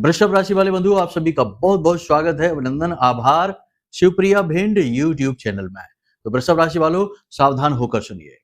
वृषभ राशि वाले बंधु, आप सभी का बहुत बहुत स्वागत है। अभिनंदन, आभार शिवप्रिया भिंड यूट्यूब चैनल में। तो वृषभ राशि वालों, सावधान होकर सुनिए।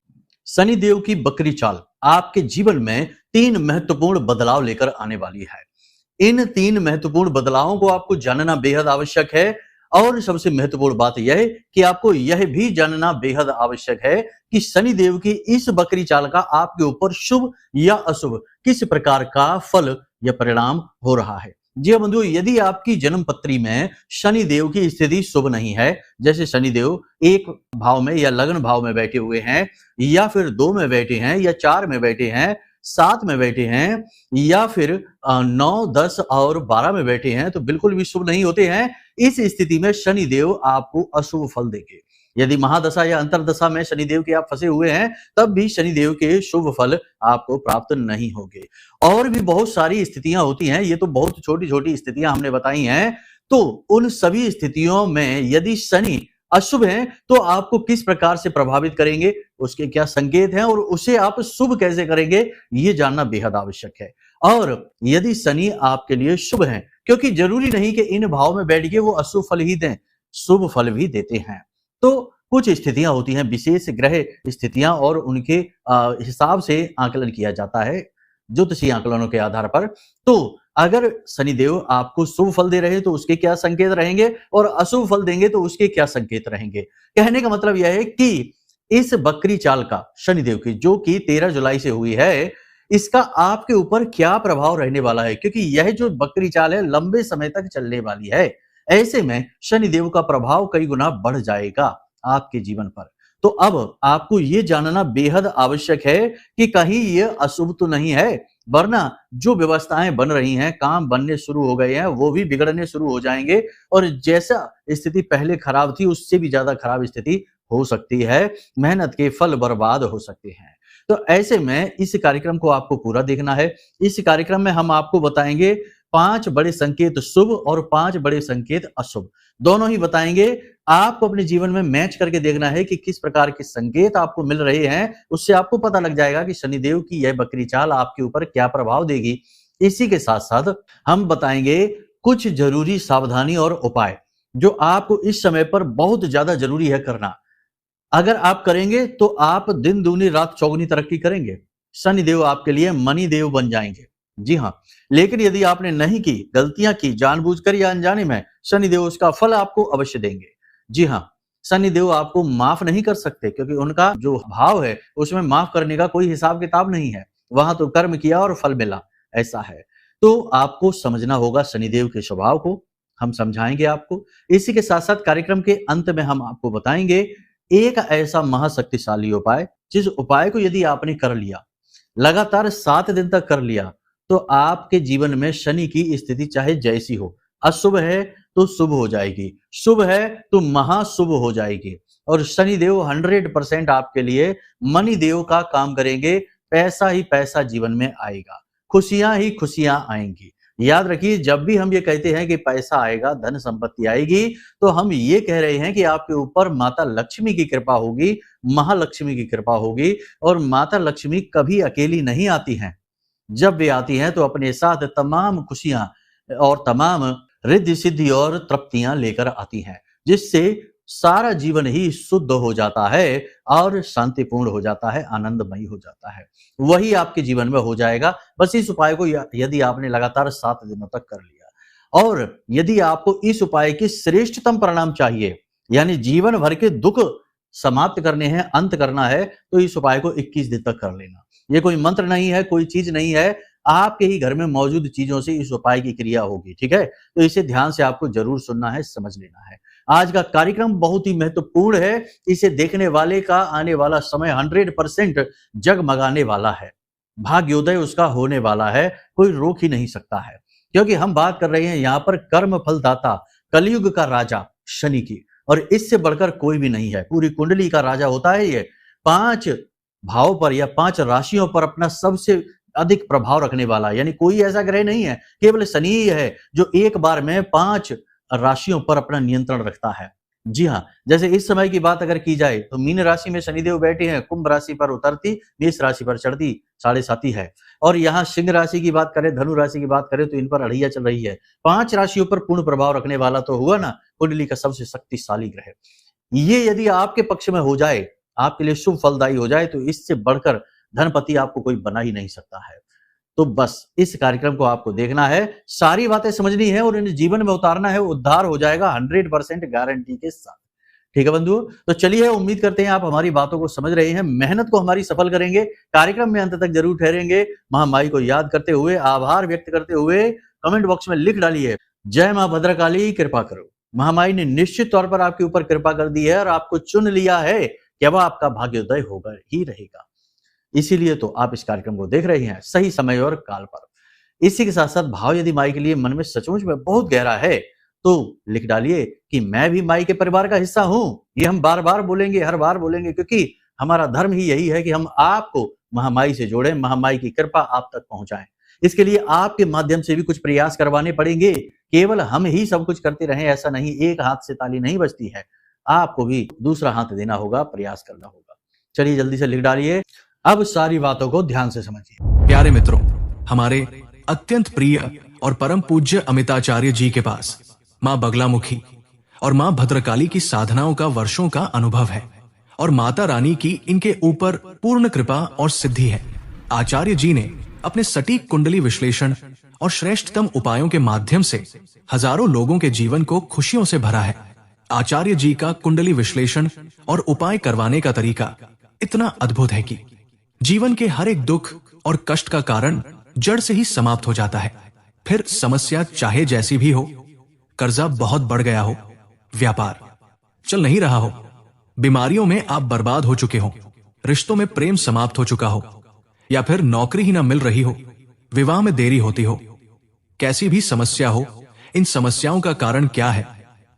शनि देव की बकरी चाल आपके जीवन में 3 महत्वपूर्ण बदलाव लेकर आने वाली है। इन 3 महत्वपूर्ण बदलावों को आपको जानना बेहद आवश्यक है। और सबसे महत्वपूर्ण बात यह है कि आपको यह भी जानना बेहद आवश्यक है कि शनि देव की इस बकरी चाल का आपके ऊपर शुभ या अशुभ किस प्रकार का फल या परिणाम हो रहा है। जी हाँ बंधुओं, यदि आपकी जन्म पत्री में शनि देव की स्थिति शुभ नहीं है, जैसे शनि देव 1 भाव में या लग्न भाव में बैठे हुए हैं, या फिर 2 में बैठे हैं, या 4 में बैठे हैं, 7 में बैठे हैं, या फिर 9, 10 और 12 में बैठे हैं, तो बिल्कुल भी शुभ नहीं होते हैं। इस स्थिति में शनि देव आपको अशुभ फल देंगे। यदि महादशा या अंतरदशा में शनि देव के आप फंसे हुए हैं, तब भी शनि देव के शुभ फल आपको प्राप्त नहीं होंगे। और भी बहुत सारी स्थितियां होती हैं, ये तो बहुत छोटी छोटी स्थितियां हमने बताई हैं। तो उन सभी स्थितियों में यदि शनि अशुभ हैं, तो आपको किस प्रकार से प्रभावित करेंगे, उसके क्या संकेत हैं और उसे आप शुभ कैसे करेंगे, ये जानना बेहद आवश्यक है। और यदि शनि आपके लिए शुभ हैं, क्योंकि जरूरी नहीं कि इन भाव में बैठ के वो अशुभ फल ही दें, शुभ फल भी देते हैं। तो कुछ स्थितियां होती हैं, विशेष ग्रह स्थितियां, और उनके हिसाब से आकलन किया जाता है ज्योतिषीय आकलनों के आधार पर। तो अगर शनिदेव आपको शुभ फल दे रहे हैं तो उसके क्या संकेत रहेंगे, और अशुभ फल देंगे तो उसके क्या संकेत रहेंगे। कहने का मतलब यह है कि इस बकरी चाल का शनिदेव की, जो कि 13 जुलाई से हुई है, इसका आपके ऊपर क्या प्रभाव रहने वाला है, क्योंकि यह जो बकरी चाल है लंबे समय तक चलने वाली है। ऐसे में शनिदेव का प्रभाव कई गुना बढ़ जाएगा आपके जीवन पर। तो अब आपको ये जानना बेहद आवश्यक है कि कहीं ये अशुभ तो नहीं है, वरना जो व्यवस्थाएं बन रही हैं, काम बनने शुरू हो गए हैं, वो भी बिगड़ने शुरू हो जाएंगे। और जैसा स्थिति पहले खराब थी, उससे भी ज्यादा खराब स्थिति हो सकती है। मेहनत के फल बर्बाद हो सकते हैं। तो ऐसे में इस कार्यक्रम को आपको पूरा देखना है। इस कार्यक्रम में हम आपको बताएंगे 5 बड़े संकेत शुभ और 5 बड़े संकेत अशुभ, दोनों ही बताएंगे। आपको अपने जीवन में मैच करके देखना है कि किस प्रकार के संकेत आपको मिल रहे हैं, उससे आपको पता लग जाएगा कि शनिदेव की यह बकरी चाल आपके ऊपर क्या प्रभाव देगी। इसी के साथ साथ हम बताएंगे कुछ जरूरी सावधानी और उपाय जो आपको इस समय पर बहुत ज्यादा जरूरी है करना। अगर आप करेंगे तो आप दिन दूनी रात चौगुनी तरक्की करेंगे। शनिदेव आपके लिए मनी देव बन जाएंगे। जी हाँ, लेकिन यदि आपने नहीं की, गलतियां की जानबूझकर या अनजाने में, शनिदेव उसका फल आपको अवश्य देंगे। जी हाँ, शनिदेव आपको माफ नहीं कर सकते, क्योंकि उनका जो भाव है उसमें माफ करने का कोई हिसाब किताब नहीं है। वहां तो कर्म किया और फल मिला, ऐसा है। तो आपको समझना होगा शनिदेव के स्वभाव को, हम समझाएंगे आपको। इसी के साथ साथ कार्यक्रम के अंत में हम आपको बताएंगे एक ऐसा महाशक्तिशाली उपाय, जिस उपाय को यदि आपने कर लिया, लगातार 7 दिन तक कर लिया, तो आपके जीवन में शनि की स्थिति चाहे जैसी हो, अशुभ है तो शुभ हो जाएगी, शुभ है तो महाशुभ हो जाएगी। और शनिदेव 100% आपके लिए मनी देव का काम करेंगे। पैसा ही पैसा जीवन में आएगा, खुशियां ही खुशियां आएंगी। याद रखिए, जब भी हम ये कहते हैं कि पैसा आएगा, धन संपत्ति आएगी, तो हम ये कह रहे हैं कि आपके ऊपर माता लक्ष्मी की कृपा होगी, महालक्ष्मी की कृपा होगी। और माता लक्ष्मी कभी अकेली नहीं आती हैं। जब वे आती हैं तो अपने साथ तमाम खुशियां और तमाम रिद्धि सिद्धि और तृप्तियां लेकर आती हैं, जिससे सारा जीवन ही शुद्ध हो जाता है और शांतिपूर्ण हो जाता है, आनंदमयी हो जाता है। वही आपके जीवन में हो जाएगा। बस इस उपाय को यदि आपने लगातार 7 दिनों तक कर लिया, और यदि आपको इस उपाय की श्रेष्ठतम परिणाम चाहिए, यानी जीवन भर के दुख समाप्त करने हैं, अंत करना है, तो इस उपाय को 21 दिन तक कर लेना। ये कोई मंत्र नहीं है, कोई चीज नहीं है, आपके ही घर में मौजूद चीजों से इस उपाय की क्रिया होगी। ठीक है, तो इसे ध्यान से आपको जरूर सुनना है, समझ लेना है। आज का कार्यक्रम बहुत ही महत्वपूर्ण है। इसे देखने वाले का आने वाला समय 100% जगमगाने वाला है, भाग्योदय उसका होने वाला है, कोई रोक ही नहीं सकता है। क्योंकि हम बात कर रहे हैं यहाँ पर कर्म फलदाता, कलयुग का राजा शनि की, और इससे बढ़कर कोई भी नहीं है। पूरी कुंडली का राजा होता है ये। 5 भाव पर या 5 राशियों पर अपना सबसे अधिक प्रभाव रखने वाला, यानी कोई ऐसा ग्रह नहीं है, केवल शनि ही है जो एक बार में 5 राशियों पर अपना नियंत्रण रखता है। जी हाँ, जैसे इस समय की बात अगर की जाए तो मीन राशि में शनिदेव बैठे हैं, कुंभ राशि पर उतरती, मेष राशि पर चढ़ती, साढ़े साती है। और यहाँ सिंह राशि की बात करें, धनु राशि की बात करें तो इन पर अड़ैया चल रही है। 5 राशियों पर पूर्ण प्रभाव रखने वाला तो हुआ ना कुंडली का सबसे शक्तिशाली ग्रह। ये यदि आपके पक्ष में हो जाए, आपके लिए शुभ फलदायी हो जाए, तो इससे बढ़कर धनपति आपको कोई बना ही नहीं सकता है। तो बस इस कार्यक्रम को आपको देखना है, सारी बातें समझनी है और इन्हें जीवन में उतारना है, उद्धार हो जाएगा 100% गारंटी के साथ। ठीक है बंधुओं, तो चलिए उम्मीद करते हैं आप हमारी बातों को समझ रहे हैं, मेहनत को हमारी सफल करेंगे, कार्यक्रम में अंत तक जरूर ठहरेंगे। महामाई को याद करते हुए, आभार व्यक्त करते हुए कमेंट बॉक्स में लिख डालिए, जय मां भद्रकाली कृपा करो। महामाई ने निश्चित तौर पर आपके ऊपर कृपा कर दी है और आपको चुन लिया है कि अब आपका भाग्योदय होगा ही रहेगा। इसीलिए तो आप इस कार्यक्रम को देख रहे हैं, सही समय और काल पर। इसी के साथ साथ भाव यदि माई के लिए मन में सचमुच में बहुत गहरा है तो लिख डालिए कि मैं भी माई के परिवार का हिस्सा हूं। ये हम बार बार बोलेंगे, हर बार बोलेंगे, क्योंकि हमारा धर्म ही यही है कि हम आपको महामाई से जोड़ें, महामाई की कृपा आप तक पहुंचाएं। इसके लिए आपके माध्यम से भी कुछ प्रयास करवाने पड़ेंगे। केवल हम ही सब कुछ करते रहें ऐसा नहीं, एक हाथ से ताली नहीं बजती है, आपको भी दूसरा हाथ देना होगा, प्रयास करना होगा। चलिए जल्दी से लिख डालिए, अब सारी बातों को ध्यान से समझिए। प्यारे मित्रों, हमारे अत्यंत प्रिय और परम पूज्य अमिताचार्य जी के पास माँ बगलामुखी और माँ भद्रकाली की साधनाओं का वर्षों का अनुभव है और माता रानी की इनके ऊपर पूर्ण कृपा और सिद्धि है। आचार्य जी ने अपने सटीक कुंडली विश्लेषण और श्रेष्ठतम उपायों के माध्यम से हजारों लोगों के जीवन को खुशियों से भरा है। आचार्य जी का कुंडली विश्लेषण और उपाय करवाने का तरीका इतना अद्भुत है कि जीवन के हर एक दुख और कष्ट का कारण जड़ से ही समाप्त हो जाता है। फिर समस्या चाहे जैसी भी हो, कर्जा बहुत बढ़ गया हो, व्यापार चल नहीं रहा हो, बीमारियों में आप बर्बाद हो चुके हो, रिश्तों में प्रेम समाप्त हो चुका हो, या फिर नौकरी ही ना मिल रही हो, विवाह में देरी होती हो, कैसी भी समस्या हो, इन समस्याओं का कारण क्या है,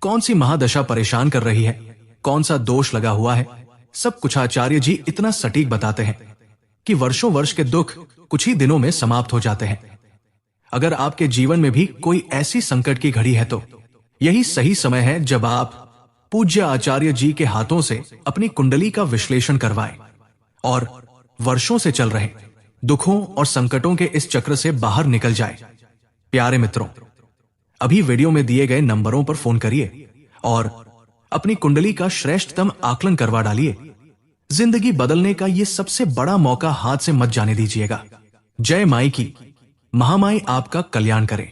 कौन सी महादशा परेशान कर रही है, कौन सा दोष लगा हुआ है, सब कुछ आचार्य जी इतना सटीक बताते हैं कि वर्षों वर्ष के दुख कुछ ही दिनों में समाप्त हो जाते हैं। अगर आपके जीवन में भी कोई ऐसी संकट की घड़ी है तो यही सही समय है जब आप पूज्य आचार्य जी के हाथों से अपनी कुंडली का विश्लेषण करवाएं और वर्षों से चल रहे दुखों और संकटों के इस चक्र से बाहर निकल जाए। प्यारे मित्रों, अभी वीडियो में दिए गए नंबरों पर फोन करिए और अपनी कुंडली का श्रेष्ठतम आकलन करवा डालिए। जिंदगी बदलने का ये सबसे बड़ा मौका हाथ से मत जाने दीजिएगा। जय माई की, महामाई आपका कल्याण करे।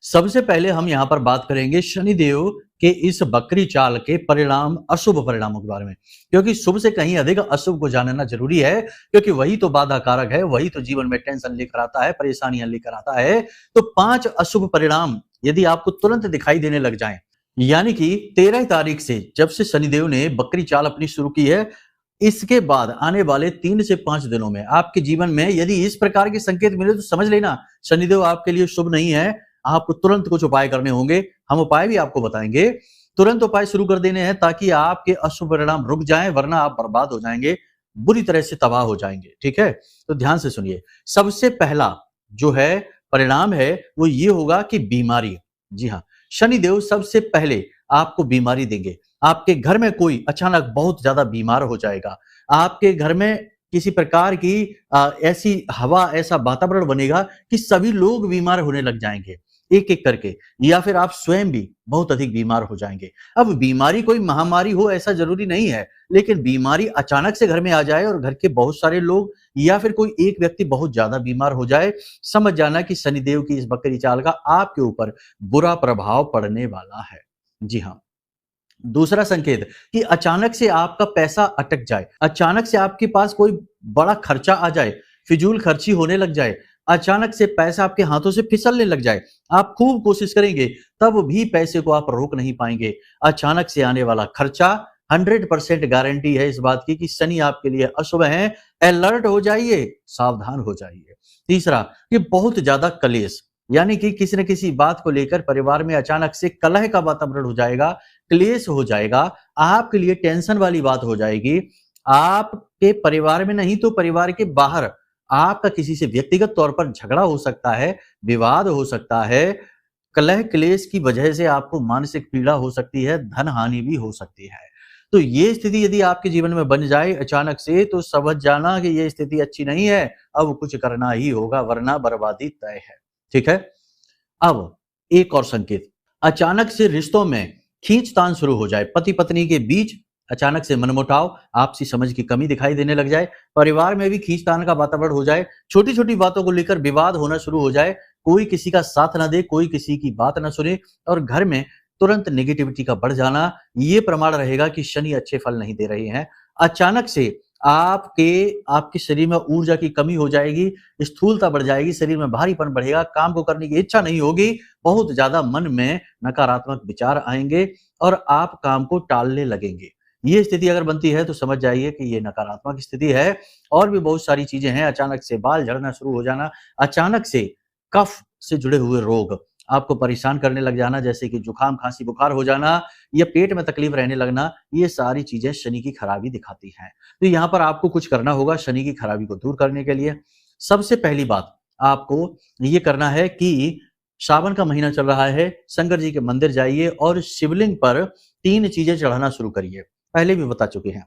सबसे पहले हम यहाँ पर बात करेंगे शनिदेव के इस बकरी चाल के परिणाम, अशुभ परिणामों के बारे में, क्योंकि शुभ से कहीं अधिक अशुभ को जानना जरूरी है, क्योंकि वही तो बाधा कारक है, वही तो जीवन में टेंशन लेकर आता है, परेशानियां लेकर आता है। तो 5 अशुभ परिणाम यदि आपको तुरंत दिखाई देने लग जाएं, यानी कि 13 तारीख से जब से शनिदेव ने बकरी चाल अपनी शुरू की है, इसके बाद आने वाले 3 से 5 दिनों में आपके जीवन में यदि इस प्रकार के संकेत मिले तो समझ लेना शनिदेव आपके लिए शुभ नहीं है। आपको तुरंत कुछ उपाय करने होंगे, हम उपाय भी आपको बताएंगे। तुरंत उपाय शुरू कर देने हैं ताकि आपके अशुभ परिणाम रुक जाएं, वरना आप बर्बाद हो जाएंगे, बुरी तरह से तबाह हो जाएंगे। ठीक है, तो ध्यान से सुनिए। सबसे पहला जो है परिणाम है वो ये होगा कि बीमारी। जी हाँ, शनिदेव सबसे पहले आपको बीमारी देंगे। आपके घर में कोई अचानक बहुत ज्यादा बीमार हो जाएगा, आपके घर में किसी प्रकार की ऐसी हवा, ऐसा वातावरण बनेगा कि सभी लोग बीमार होने लग जाएंगे एक एक करके, या फिर आप स्वयं भी बहुत अधिक बीमार हो जाएंगे। अब बीमारी कोई महामारी हो ऐसा जरूरी नहीं है, लेकिन बीमारी अचानक से घर में आ जाए और घर के बहुत सारे लोग या फिर कोई एक व्यक्ति बहुत ज्यादा बीमार हो जाए, समझ जाना कि शनिदेव की इस बकरी चाल का आपके ऊपर बुरा प्रभाव पड़ने वाला है। जी हाँ, दूसरा संकेत कि अचानक से आपका पैसा अटक जाए, अचानक से आपके पास कोई बड़ा खर्चा आ जाए, फिजूल खर्ची होने लग जाए, अचानक से पैसा आपके हाथों से फिसलने लग जाए, आप खूब कोशिश करेंगे तब भी पैसे को आप रोक नहीं पाएंगे। अचानक से आने वाला खर्चा 100% गारंटी है इस बात की कि शनि आपके लिए अशुभ है। अलर्ट हो जाइए, सावधान हो जाइए। तीसरा, कि बहुत ज्यादा कलेश, यानी कि किसी न किसी बात को लेकर परिवार में अचानक से कलह का वातावरण हो जाएगा, क्लेश हो जाएगा, आपके लिए टेंशन वाली बात हो जाएगी। आपके परिवार में नहीं तो परिवार के बाहर आपका किसी से व्यक्तिगत तौर पर झगड़ा हो सकता है, विवाद हो सकता है, कलह क्लेश की वजह से आपको मानसिक पीड़ा हो सकती है, धन हानि भी हो सकती है। तो ये स्थिति यदि आपके जीवन में बन जाए अचानक से, तो समझ जाना कि ये स्थिति अच्छी नहीं है, अब कुछ करना ही होगा वरना बर्बादी तय है। ठीक है? अब एक और संकेत, अचानक से रिश्तों में खींचतान शुरू हो जाए, पति पत्नी के बीच अचानक से मनमुटाव, आपसी समझ की कमी दिखाई देने लग जाए, परिवार में भी खींचतान का वातावरण हो जाए, छोटी छोटी बातों को लेकर विवाद होना शुरू हो जाए, कोई किसी का साथ ना दे, कोई किसी की बात ना सुने और घर में तुरंत नेगेटिविटी का बढ़ जाना, ये प्रमाण रहेगा कि शनि अच्छे फल नहीं दे रहे हैं। अचानक से आपके शरीर में ऊर्जा की कमी हो जाएगी, स्थूलता बढ़ जाएगी, शरीर में भारीपन बढ़ेगा, काम को करने की इच्छा नहीं होगी, बहुत ज्यादा मन में नकारात्मक विचार आएंगे और आप काम को टालने लगेंगे। ये स्थिति अगर बनती है तो समझ जाइए कि ये नकारात्मक स्थिति है। और भी बहुत सारी चीजें हैं, अचानक से बाल झड़ना शुरू हो जाना, अचानक से कफ से जुड़े हुए रोग आपको परेशान करने लग जाना, जैसे कि जुकाम, खांसी, बुखार हो जाना या पेट में तकलीफ रहने लगना, ये सारी चीजें शनि की खराबी दिखाती हैं। तो यहाँ पर आपको कुछ करना होगा शनि की खराबी को दूर करने के लिए। सबसे पहली बात आपको ये करना है कि सावन का महीना चल रहा है, शंकर जी के मंदिर जाइए और शिवलिंग पर 3 चीजें चढ़ाना शुरू करिए। पहले भी बता चुके हैं।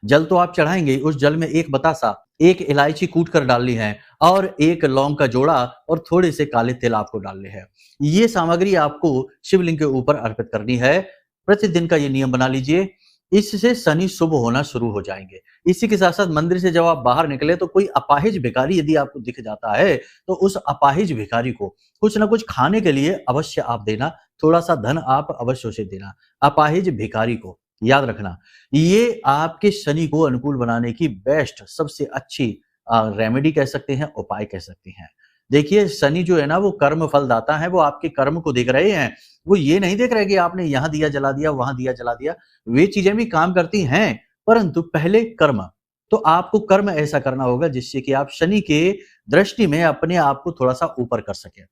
जल तो आप चढ़ाएंगे, उस जल में एक बतासा, एक इलायची कूट कर डालनी है और एक लौंग का जोड़ा और थोड़े से काले तिल आपको डालने हैं। ये सामग्री आपको शिवलिंग के ऊपर अर्पित करनी है। प्रतिदिन का ये नियम बना लीजिए, इससे शनि शुभ होना शुरू हो जाएंगे। इसी के साथ साथ मंदिर से जब आप बाहर निकले तो कोई अपाहिज भिखारी यदि आपको दिख जाता है तो उस अपाहिज भिखारी को कुछ ना कुछ खाने के लिए अवश्य आप देना, थोड़ा सा धन आप अवश्य उसे देना। अपाहिज भिखारी को याद रखना, ये आपके शनि को अनुकूल बनाने की बेस्ट सबसे अच्छी रेमेडी कह सकते हैं, उपाय कह सकते हैं। देखिए शनि जो है ना वो कर्म फल दाता है, वो आपके कर्म को देख रहे हैं, वो ये नहीं देख रहे कि आपने यहाँ दिया जला दिया, वहां दिया जला दिया। वे चीजें भी काम करती हैं, परंतु पहले कर्म। तो आपको कर्म ऐसा करना होगा जिससे कि आप शनि के दृष्टि में अपने आप को थोड़ा सा ऊपर कर सकें,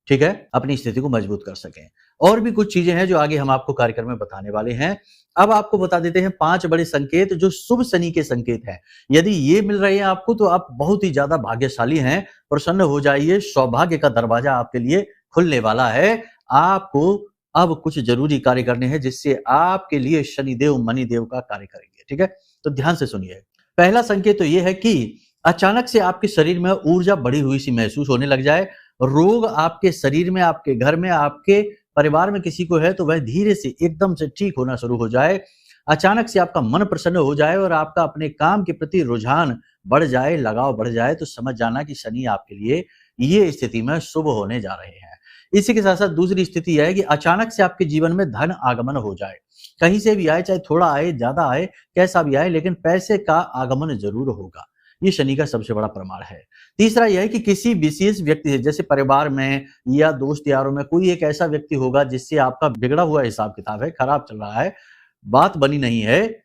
ठीक है, अपनी स्थिति को मजबूत कर सकें। और भी कुछ चीजें हैं जो आगे हम आपको कार्यक्रम में बताने वाले हैं। अब आपको बता देते हैं 5 बड़े संकेत जो शुभ शनि के संकेत हैं। यदि ये मिल रहे हैं आपको तो आप बहुत ही ज्यादा भाग्यशाली हैं, प्रसन्न हो जाइए, सौभाग्य का दरवाजा आपके लिए खुलने वाला है। आपको अब कुछ जरूरी कार्य करने हैं जिससे आपके लिए शनिदेव मणिदेव का कार्य करेंगे, ठीक है। तो ध्यान से सुनिए। पहला संकेत तो यह है कि अचानक से आपके शरीर में ऊर्जा बढ़ी हुई सी महसूस होने लग जाए। रोग आपके शरीर में, आपके घर में, आपके परिवार में किसी को है तो वह धीरे से एकदम से ठीक होना शुरू हो जाए। अचानक से आपका मन प्रसन्न हो जाए और आपका अपने काम के प्रति रुझान बढ़ जाए, लगाव बढ़ जाए, तो समझ जाना कि शनि आपके लिए ये स्थिति में शुभ होने जा रहे हैं। इसी के साथ साथ दूसरी स्थिति यह है कि अचानक से आपके जीवन में धन आगमन हो जाए, कहीं से भी आए, चाहे थोड़ा आए, ज्यादा आए, कैसा भी आए, लेकिन पैसे का आगमन जरूर होगा। ये शनि का सबसे बड़ा प्रमाण है। तीसरा यह है कि किसी विशेष व्यक्ति से, जैसे परिवार में या दोस्त यारों में कोई एक ऐसा व्यक्ति होगा जिससे आपका बिगड़ा हुआ हिसाब किताब है, खराब चल रहा है, बात बनी नहीं है,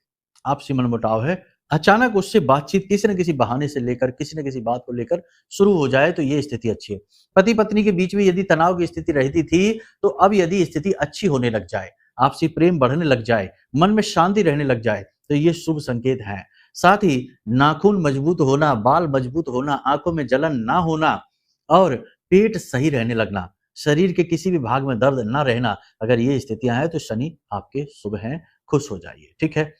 आपसी मनमुटाव है, अचानक उससे बातचीत किसी न किसी बहाने से लेकर, किसी न किसी बात को लेकर शुरू हो जाए तो ये स्थिति अच्छी है। पति पत्नी के बीच में यदि तनाव की स्थिति रहती थी तो अब यदि स्थिति अच्छी होने लग जाए, आपसी प्रेम बढ़ने लग जाए, मन में शांति रहने लग जाए, तो ये शुभ संकेत है। साथ ही नाखून मजबूत होना, बाल मजबूत होना, आंखों में जलन ना होना और पेट सही रहने लगना, शरीर के किसी भी भाग में दर्द ना रहना, अगर ये स्थितियां हैं तो शनि आपके शुभ हैं, खुश हो जाइए, ठीक है।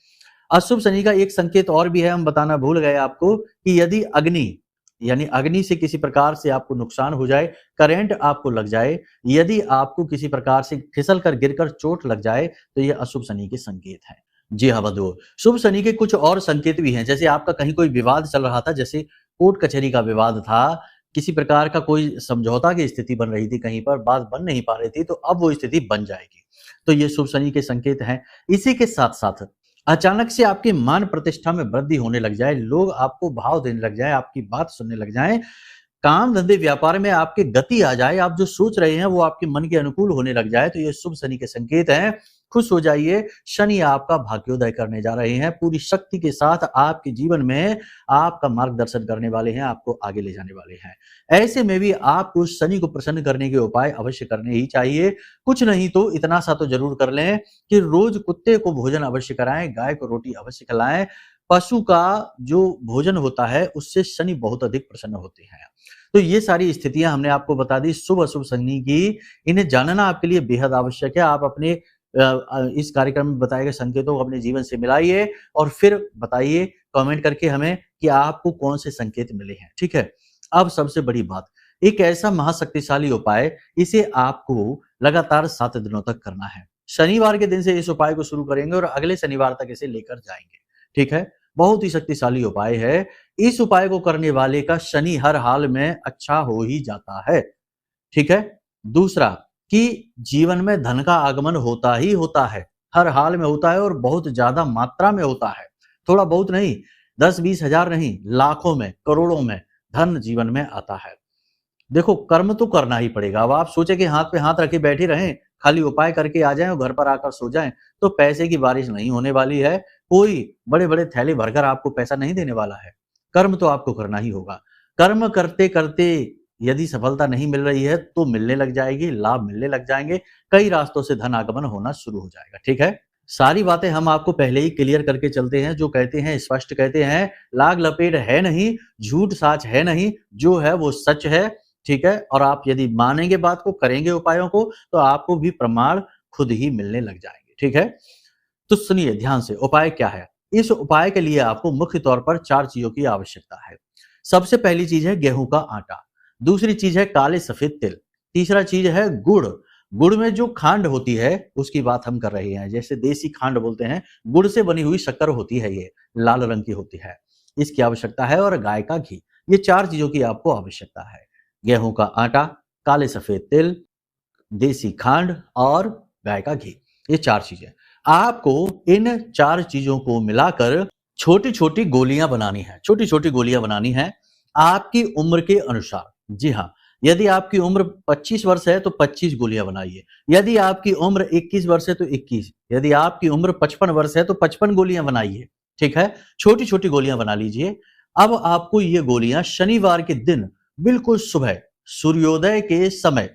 अशुभ शनि का एक संकेत और भी है, हम बताना भूल गए आपको, कि यदि अग्नि यानी अग्नि से किसी प्रकार से आपको नुकसान हो जाए, करंट आपको लग जाए, यदि आपको किसी प्रकार से फिसल कर गिरकर चोट लग जाए, तो यह अशुभ शनि के संकेत है। जी हाँ बंधुओं, शुभ शनि के कुछ और संकेत भी हैं। जैसे आपका कहीं कोई विवाद चल रहा था, जैसे कोर्ट कचहरी का विवाद था, किसी प्रकार का कोई समझौता की स्थिति बन रही थी, कहीं पर बात बन नहीं पा रही थी, तो अब वो स्थिति बन जाएगी। तो ये शुभ शनि के संकेत हैं। इसी के साथ साथ अचानक से आपकी मान प्रतिष्ठा में वृद्धि होने लग जाए, लोग आपको भाव देने लग जाए, आपकी बात सुनने लग जाए, काम धंधे व्यापार में आपके गति आ जाए, आप जो सोच रहे हैं वो आपके मन के अनुकूल होने लग जाए, तो ये शुभ शनि के संकेत हैं। खुश हो जाइए, शनि आपका भाग्योदय करने जा रहे हैं, पूरी शक्ति के साथ आपके जीवन में आपका मार्गदर्शन करने वाले हैं, आपको आगे ले जाने वाले हैं। ऐसे में भी आपको शनि को प्रसन्न करने के उपाय अवश्य करने ही चाहिए। कुछ नहीं तो इतना सा तो जरूर कर लें कि रोज कुत्ते को भोजन अवश्य कराएं, गाय को रोटी अवश्य खिलाएं, पशु का जो भोजन होता है उससे शनि बहुत अधिक प्रसन्न होते हैं। तो ये सारी स्थितियां हमने आपको बता दी शुभ अशुभ शनि की, इन्हें जानना आपके लिए बेहद आवश्यक है। आप अपने इस कार्यक्रम में बताए गए संकेतों को अपने जीवन से मिलाइए और फिर बताइए कमेंट करके हमें कि आपको कौन से संकेत मिले हैं, ठीक है। अब सबसे बड़ी बात, एक ऐसा महाशक्तिशाली उपाय, इसे आपको लगातार 7 दिनों तक करना है। शनिवार के दिन से इस उपाय को शुरू करेंगे और अगले शनिवार तक इसे लेकर जाएंगे, ठीक है। बहुत ही शक्तिशाली उपाय है। इस उपाय को करने वाले का शनि हर हाल में अच्छा हो ही जाता है, ठीक है। दूसरा कि जीवन में धन का आगमन होता ही होता है, हर हाल में होता है और बहुत ज्यादा मात्रा में होता है। थोड़ा बहुत नहीं, 10-20 हजार नहीं, लाखों में, करोड़ों में धन जीवन में आता है। देखो कर्म तो करना ही पड़ेगा। अब आप सोचे कि हाथ पे हाथ रखे बैठे रहें, खाली उपाय करके आ जाएं और घर पर आकर सो जाएं, तो पैसे की बारिश नहीं होने वाली है। कोई बड़े बड़े थैले भरकर आपको पैसा नहीं देने वाला है। कर्म तो आपको करना ही होगा। कर्म करते करते यदि सफलता नहीं मिल रही है तो मिलने लग जाएगी, लाभ मिलने लग जाएंगे, कई रास्तों से धन आगमन होना शुरू हो जाएगा, ठीक है। सारी बातें हम आपको पहले ही क्लियर करके चलते हैं। जो कहते हैं स्पष्ट कहते हैं, लाग लपेट है नहीं, झूठ साच है नहीं, जो है वो सच है, ठीक है। और आप यदि मानेंगे बात को, करेंगे उपायों को, तो आपको भी प्रमाण खुद ही मिलने लग जाएंगे, ठीक है। तो सुनिए ध्यान से, उपाय क्या है। इस उपाय के लिए आपको मुख्य तौर पर 4 चीजों की आवश्यकता है। सबसे पहली चीज है गेहूं का आटा, दूसरी चीज है काले सफेद तिल, तीसरा चीज है गुड़। गुड़ में जो खांड होती है उसकी बात हम कर रहे हैं, जैसे देसी खांड बोलते हैं, गुड़ से बनी हुई शक्कर होती है, ये लाल रंग की होती है, इसकी आवश्यकता है। और गाय का घी, ये 4 चीजों की आपको आवश्यकता है। गेहूं का आटा, काले सफेद तिल, देसी खांड और गाय का घी, ये 4 चीजें। आपको इन 4 चीजों को मिलाकर छोटी छोटी गोलियां बनानी है, छोटी छोटी गोलियां बनानी है आपकी उम्र के अनुसार। जी हाँ, यदि आपकी उम्र 25 वर्ष है तो 25 गोलियां बनाइए, यदि आपकी उम्र 21 वर्ष है तो 21, यदि आपकी उम्र 55 वर्ष है तो 55 गोलियां बनाइए, ठीक है। छोटी छोटी गोलियां बना लीजिए। अब आपको ये गोलियां शनिवार के दिन बिल्कुल सुबह सूर्योदय के समय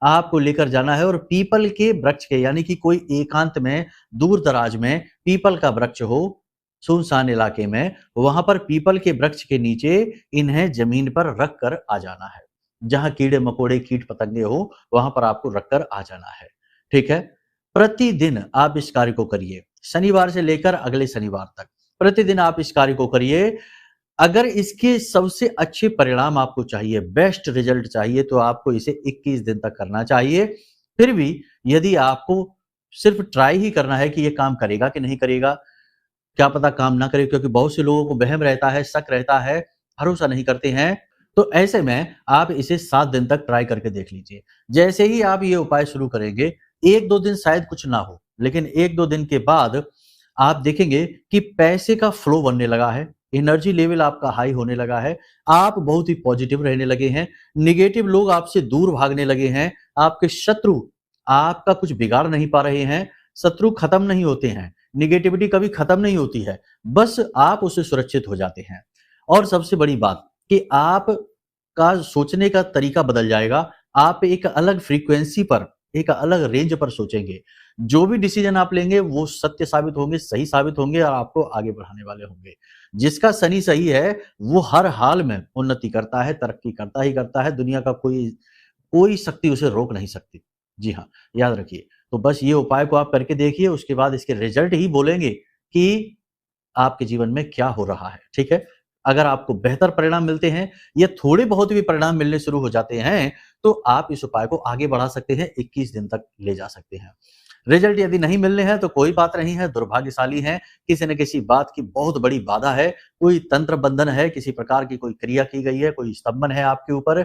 आपको लेकर जाना है और पीपल के वृक्ष के, यानी कि कोई एकांत में, दूर दराज में पीपल का वृक्ष हो, सुनसान इलाके में, वहां पर पीपल के वृक्ष के नीचे इन्हें जमीन पर रख कर आ जाना है। जहां कीड़े मकोड़े कीट पतंगे हो वहां पर आपको रखकर आ जाना है, ठीक है। प्रतिदिन आप इस कार्य को करिए, शनिवार से लेकर अगले शनिवार तक प्रतिदिन आप इस कार्य को करिए। अगर इसके सबसे अच्छे परिणाम आपको चाहिए, बेस्ट रिजल्ट चाहिए, तो आपको इसे 21 दिन तक करना चाहिए। फिर भी यदि आपको सिर्फ ट्राई ही करना है कि ये काम करेगा कि नहीं करेगा, क्या पता काम ना करे, क्योंकि बहुत से लोगों को वहम रहता है, शक रहता है, भरोसा नहीं करते हैं, तो ऐसे में आप इसे 7 दिन तक ट्राई करके देख लीजिए। जैसे ही आप ये उपाय शुरू करेंगे, 1-2 दिन शायद कुछ ना हो, लेकिन 1-2 दिन के बाद आप देखेंगे कि पैसे का फ्लो बनने लगा है, एनर्जी लेवल आपका हाई होने लगा है, आप बहुत ही पॉजिटिव रहने लगे हैं, नेगेटिव लोग आपसे दूर भागने लगे हैं, आपके शत्रु आपका कुछ बिगाड़ नहीं पा रहे हैं। शत्रु खत्म नहीं होते हैं, नेगेटिविटी कभी खत्म नहीं होती है, बस आप उससे सुरक्षित हो जाते हैं। और सबसे बड़ी बात कि आप का सोचने का तरीका बदल जाएगा, आप एक अलग फ्रीक्वेंसी पर, एक अलग रेंज पर सोचेंगे। जो भी डिसीजन आप लेंगे वो सत्य साबित होंगे, सही साबित होंगे और आपको आगे बढ़ाने वाले होंगे। जिसका शनि सही है वो हर हाल में उन्नति करता है, तरक्की करता ही करता है, दुनिया का कोई कोई शक्ति उसे रोक नहीं सकती। जी हाँ, याद रखिए। तो बस ये उपाय को आप करके देखिए, उसके बाद इसके रिजल्ट ही बोलेंगे कि आपके जीवन में क्या हो रहा है, ठीक है। अगर आपको बेहतर परिणाम मिलते हैं या थोड़े बहुत भी परिणाम मिलने शुरू हो जाते हैं, तो आप इस उपाय को आगे बढ़ा सकते हैं, 21 दिन तक ले जा सकते हैं। रिजल्ट यदि नहीं मिलने हैं तो कोई बात नहीं है, दुर्भाग्यशाली हैं, किसी न किसी बात की बहुत बड़ी बाधा है, कोई तंत्र बंधन है, किसी प्रकार की कोई क्रिया की गई है, कोई स्तंभन है आपके ऊपर,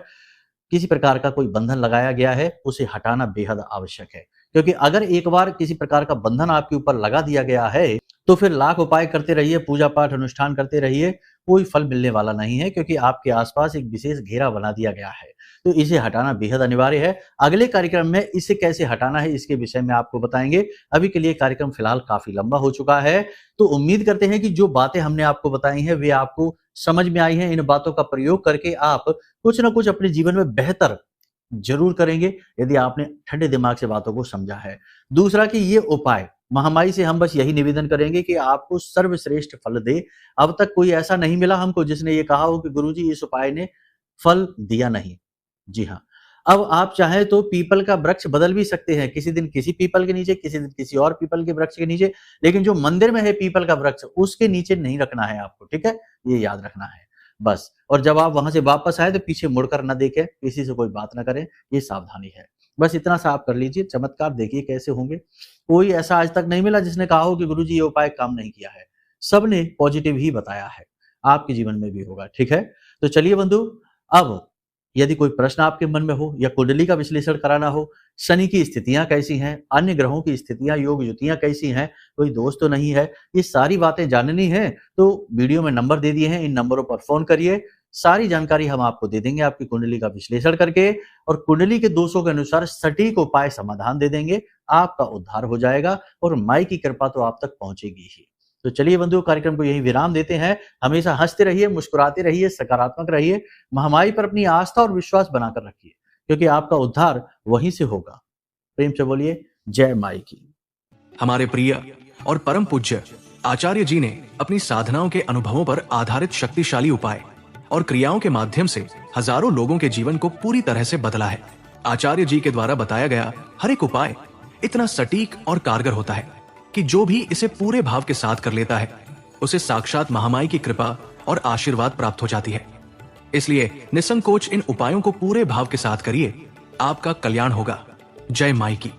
किसी प्रकार का कोई बंधन लगाया गया है, उसे हटाना बेहद आवश्यक है। क्योंकि अगर एक बार किसी प्रकार का बंधन आपके ऊपर लगा दिया गया है, तो फिर लाख उपाय करते रहिए, पूजा पाठ अनुष्ठान करते रहिए, कोई फल मिलने वाला नहीं है, क्योंकि आपके आसपास एक विशेष घेरा बना दिया गया है। तो इसे हटाना बेहद अनिवार्य है। अगले कार्यक्रम में इसे कैसे हटाना है इसके विषय में आपको बताएंगे। अभी के लिए कार्यक्रम फिलहाल काफी लंबा हो चुका है, तो उम्मीद करते हैं कि जो बातें हमने आपको बताई हैं वे आपको समझ में आई हैं। इन बातों का प्रयोग करके आप कुछ ना कुछ अपने जीवन में बेहतर जरूर करेंगे, यदि आपने ठंडे दिमाग से बातों को समझा है। दूसरा कि ये उपाय महामाई से हम बस यही निवेदन करेंगे कि आपको सर्वश्रेष्ठ फल दे। अब तक कोई ऐसा नहीं मिला हमको जिसने ये कहा हो कि गुरुजी इस उपाय ने फल दिया नहीं। जी हाँ, अब आप चाहें तो पीपल का वृक्ष बदल भी सकते हैं, किसी दिन किसी पीपल के नीचे, किसी दिन किसी और पीपल के वृक्ष के नीचे, लेकिन जो मंदिर में है पीपल का वृक्ष उसके नीचे नहीं रखना है आपको, ठीक है, ये याद रखना है बस। और जब आप वहां से वापस आए तो पीछे मुड़कर न देखें, किसी से कोई बात ना करें, ये सावधानी है। बस इतना सा आप कर लीजिए, चमत्कार देखिए कैसे होंगे। कोई ऐसा आज तक नहीं मिला जिसने कहा हो कि गुरुजी ये उपाय काम नहीं किया है, सबने पॉजिटिव ही बताया है। आपके जीवन में भी होगा, ठीक है। तो चलिए बंधु, अब यदि कोई प्रश्न आपके मन में हो या कुंडली का विश्लेषण कराना हो, शनि की स्थितियां कैसी हैं, अन्य ग्रहों की स्थितियां, योग युतियां कैसी हैं, कोई दोष तो नहीं है, ये सारी बातें जाननी है तो वीडियो में नंबर दे दिए हैं, इन नंबरों पर फोन करिए। सारी जानकारी हम आपको दे देंगे, आपकी कुंडली का विश्लेषण करके और कुंडली के दोषों के अनुसार सटीक उपाय समाधान दे देंगे। आपका उद्धार हो जाएगा और माई की कृपा तो आप तक पहुंचेगी ही। तो चलिए बंधुओं, कार्यक्रम को यही विराम देते हैं। हमेशा हंसते रहिए, मुस्कुराते रहिए, सकारात्मक रहिए, महामाई पर अपनी आस्था और विश्वास बनाकर रखिए, क्योंकि आपका उद्धार वहीं से होगा। प्रेम से बोलिए जय माई की। हमारे प्रिय और परम पूज्य आचार्य जी ने अपनी साधनाओं के अनुभवों पर आधारित शक्तिशाली उपाय और क्रियाओं के माध्यम से हजारों लोगों के जीवन को पूरी तरह से बदला है। आचार्य जी के द्वारा बताया गया हर एक उपाय इतना सटीक और कारगर होता है कि जो भी इसे पूरे भाव के साथ कर लेता है उसे साक्षात महामाई की कृपा और आशीर्वाद प्राप्त हो जाती है। इसलिए निसंकोच इन उपायों को पूरे भाव के साथ करिए, आपका कल्याण होगा। जय माई की।